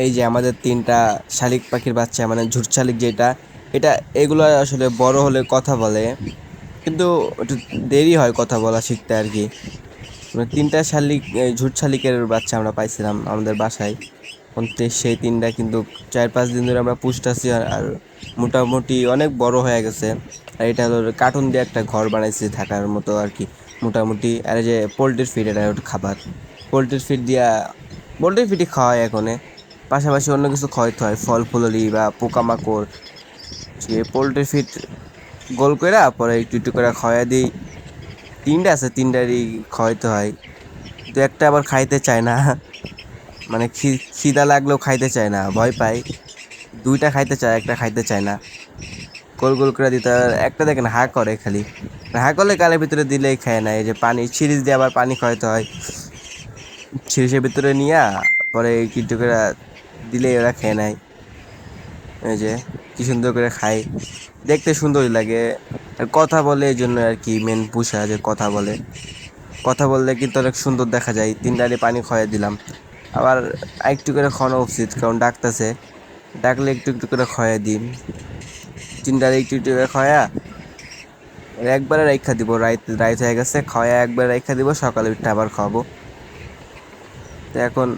এই যে আমাদের 3টা শালিক পাখির বাচ্চা, মানে ঝুট শালিক যেটা, এগুলো আসলে বড় হলে কথা বলে, কিন্তু একটু দেরি হয় কথা বলা শিখতে আর কি। মানে 3টা শালিক, ঝুট শালিকের বাচ্চা আমরা পাইছিলাম আমাদের বাসায়। সেই 3টা কিন্তু 4-5 দিন ধরে আমরা পুষতাছি, আর মোটামুটি অনেক বড় হয়ে গেছে। আর এটা হলো কার্টুন দিয়ে একটা ঘর বানাইছি থাকার মতো আর কি, মোটামুটি। আর এই যে পোলট্রির ফিড, এটা ওটা খাবার, পোলট্রির ফিড দিয়া পোলট্রির ফিডই খাওয়াই এখন। পাশাপাশি অন্য কিছু খাওয়াইতে হয়, ফল ফুললি বা পোকামাকড়। সে পোলট্রির ফিড গোল করে পরে একটু একটু করে খাওয়াই দিই। 3টা আছে, 3টারই খাওয়াইতে হয়। তো একটা আবার খাইতে চায় না, মানে খিদা লাগলেও খাইতে চায় না, ভয় পায়। 2টা খাইতে চায়, একটা খাইতে চায় না। গোল গোল করে দিতে হয়। একটা দেখেন হা করে খালি, হা করলে গালের ভিতরে দিলেই খায় না। এই যে পানি সিরিজ দিয়ে আবার পানি খাওয়াইতে হয়, সিরিজের ভিতরে নিয়ে পরে একটু একটু করে দিলেই ওরা খেয়ে নেয়। এই যে কি সুন্দর করে খায়, দেখতে সুন্দরই লাগে। আর কথা বলে, এই জন্য আর কি মেন পুষা, যে কথা বলে। কথা বললে কিন্তু অনেক সুন্দর দেখা যায়। 3টারে পানি খাওয়াই দিলাম, আবার একটু করে খাওয়ানো উচিত, কারণ ডাকতেছে, ডাকলে একটু একটু করে খাওয়াই দিন। 3টারে একটু একটু করে খাওয়া একবারে রাইখা দিব, রাইত রাইত হয়ে গেছে, খাওয়া একবার রাইখা দিব, সকালে উঠে আবার খাওয়াবো। তো এখন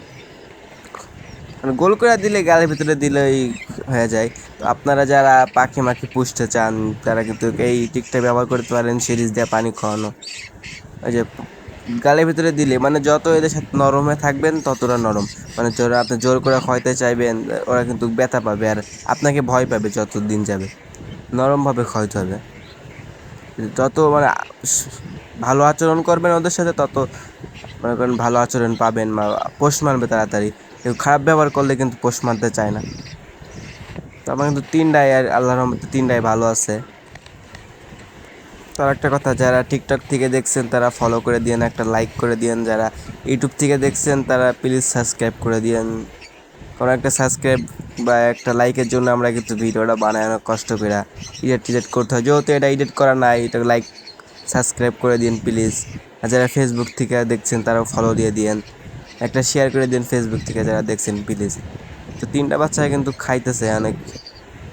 মানে গোল করে দিলে গালের ভিতরে দিলেই হয়ে যায়। তো আপনারা যারা পাখি মাখি পুষতে চান, তারা কিন্তু এই টিকটা ব্যবহার করতে পারেন, সিরিজ দিয়ে পানি খাওয়ানো। ওই যে গালের ভিতরে দিলে, মানে যত এদের সাথে নরমে থাকবেন ততটা নরম। মানে যারা আপনি জোর করে খাওয়াইতে চাইবেন, ওরা কিন্তু ব্যথা পাবে আর আপনাকে ভয় পাবে যত দিন যাবে। নরম ভাবে খাওয়াইতে হবে। যত মানে ভালো আচরণ করবেন ওদের সাথে, তত মনে করেন ভালো আচরণ পাবেন, বা পোষ মানবে তাড়াতাড়ি। কেউ খারাপ ব্যবহার করলে কিন্তু পোষ মানতে চায় না। তো আমার কিন্তু 3টাই, আর আল্লাহর রহমতে 3টাই ভালো আছে। তো একটা কথা, যারা টিকটক থেকে দেখছেন তারা ফলো করে দিয়েন, একটা লাইক করে দিয়েন। যারা ইউটিউব থেকে দেখছেন তারা প্লিজ সাবস্ক্রাইব করে দিয়েন। কারণ একটা সাবস্ক্রাইব বা একটা লাইকের জন্য আমরা কিন্তু ভিডিওটা বানায় অনেক কষ্ট করে এডিট টিডিট করতে হয়, যেহেতু এটা এডিট করা নাই। এটা লাইক সাবস্ক্রাইব করে দিন প্লিজ। আর যারা ফেসবুক থেকে দেখছেন তারাও ফলো দিয়ে দিয়েন, একটা শেয়ার করে দিন ফেসবুক থেকে যারা দেখছেন প্লিজ। তো 3টা বাচ্চা কিন্তু খাইতেছে অনেক,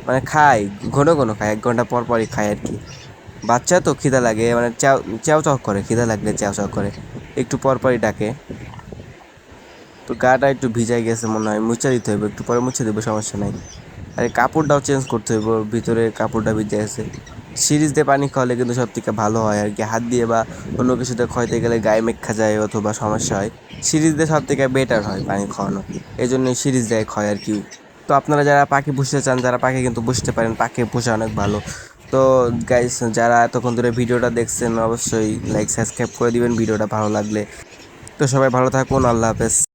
মানে খায়, ঘন ঘন খায়, 1 ঘন্টা পর পরই খায় আর কি। বাচ্চা তো খিদা লাগে, মানে চাও চাও চাও করে, খিদা লাগলে চাও চাও করে, একটু পর পরই ডাকে। তো গাটা একটু ভিজাই গেছে মনে হয়, মুছে দিতে হবে, একটু পরে মুছে দেবো, সমস্যা নাই। আর এই কাপড়টাও চেঞ্জ করতে হবে, ওর ভিতরে কাপড়টা ভিজে গেছে। সিরিজ দিয়ে পানি খাওয়ালে কিন্তু সব থেকে ভালো হয় আর কি। হাত দিয়ে বা অন্য কিছুতে খাওয়াইতে গেলে গায়ে মেখা যায় অথবা সমস্যা হয়। সিরিজ দিয়ে সব থেকে বেটার হয় পানি খাওয়ানো, এই জন্যই সিরিজ দিয়ে খায় আর কি। তো আপনারা যারা পাখি পুষতে চান, যারা পাখি কিন্তু পুষতে পারেন, পাখি পোষা অনেক ভালো। তো গাইস, যারা এতক্ষণ ধরে ভিডিওটা দেখছেন অবশ্যই লাইক সাবস্ক্রাইব করে দিবেন ভিডিওটা ভালো লাগলে। তো সবাই ভালো থাকুন, আল্লাহ হাফেজ।